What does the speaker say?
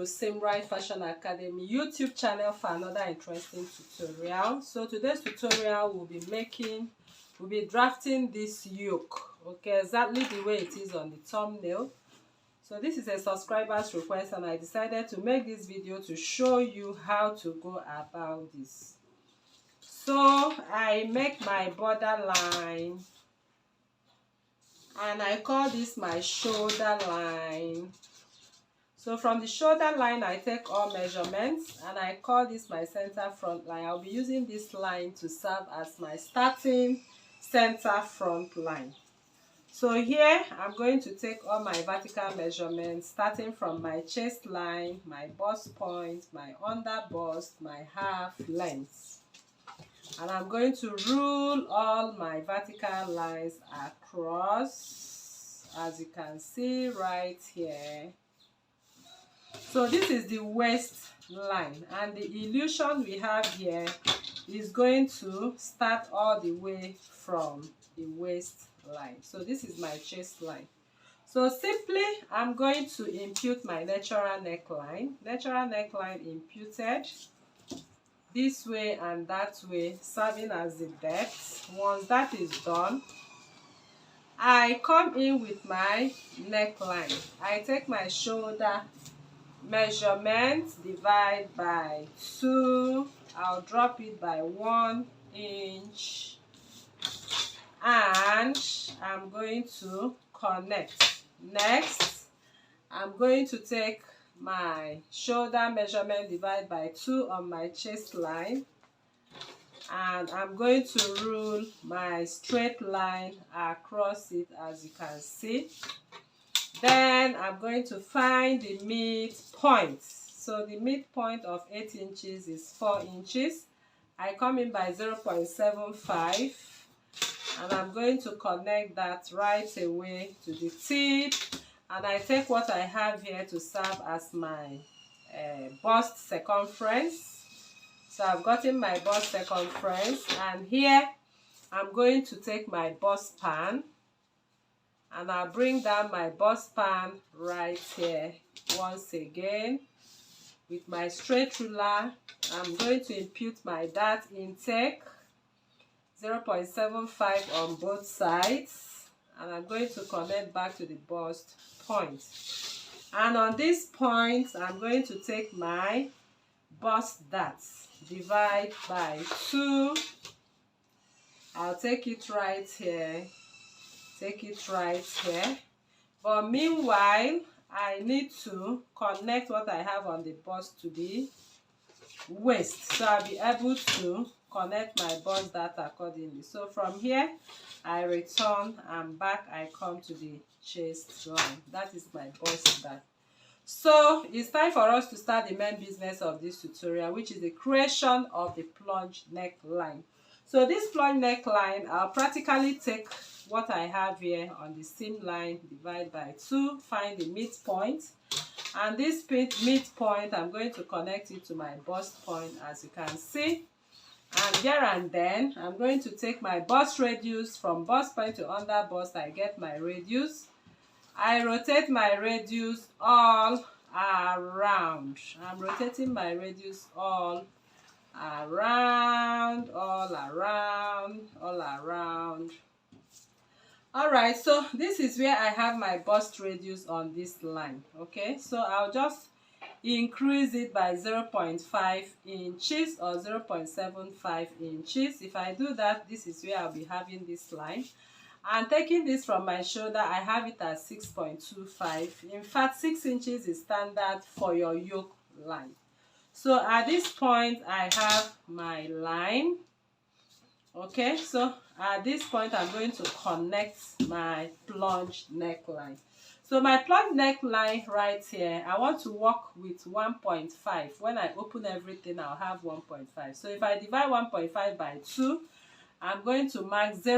Simright Fashion Academy YouTube channel for another interesting tutorial. So today's tutorial we'll be drafting this yoke, okay, exactly the way it is on the thumbnail. So this is a subscriber's request and I decided to make this video to show you how to go about this. So I make my border line and I call this my shoulder line. So from the shoulder line, I take all measurements and I call this my center front line. I'll be using this line to serve as my starting center front line. So here, I'm going to take all my vertical measurements, starting from my chest line, my bust point, my under bust, my half length. And I'm going to rule all my vertical lines across, as you can see right here. So this is the waist line, and the illusion we have here is going to start all the way from the waist line. So this is my chest line. So simply I'm going to impute my natural neckline. Natural neckline imputed this way and that way, serving as the depth. Once that is done, I come in with my neckline. I take my shoulder measurement, divide by 2. I'll drop it by 1 inch and I'm going to connect. Next, I'm going to take my shoulder measurement, divide by 2 on my chest line, and I'm going to rule my straight line across it, as you can see. Then I'm going to find the midpoint. So the midpoint of 8 inches is 4 inches. I come in by 0.75 and I'm going to connect that right away to the tip. And I take what I have here to serve as my bust circumference. So I've gotten my bust circumference, and here I'm going to take my bust span and I'll bring down my bust span right here. Once again, with my straight ruler, I'm going to impute my dart intake, 0.75 on both sides, and I'm going to connect back to the bust point. And on this point, I'm going to take my bust dart, divide by 2. I'll take it right here. Take it right here. But meanwhile, I need to connect what I have on the bust to the waist. So I'll be able to connect my bust dart accordingly. So from here, I return and back I come to the chest line. That is my bust dart. So it's time for us to start the main business of this tutorial, which is the creation of the plunge neckline. So this plunge neckline, I'll practically take what I have here on the seam line, divide by 2, find the midpoint, and this midpoint I'm going to connect it to my bust point, as you can see. And here and then I'm going to take my bust radius from bust point to under bust. I get my radius. I rotate my radius all around. I'm rotating my radius all around, all around, all around. Alright, so this is where I have my bust radius on this line. Okay, so I'll just increase it by 0.5 inches or 0.75 inches. If I do that, this is where I'll be having this line. And taking this from my shoulder, I have it at 6.25. In fact, 6 inches is standard for your yoke line. So at this point, I have my line. Okay, so at this point, I'm going to connect my plunge neckline. So my plunge neckline right here, I want to work with 1.5. When I open everything, I'll have 1.5. So if I divide 1.5 by 2, I'm going to mark 0.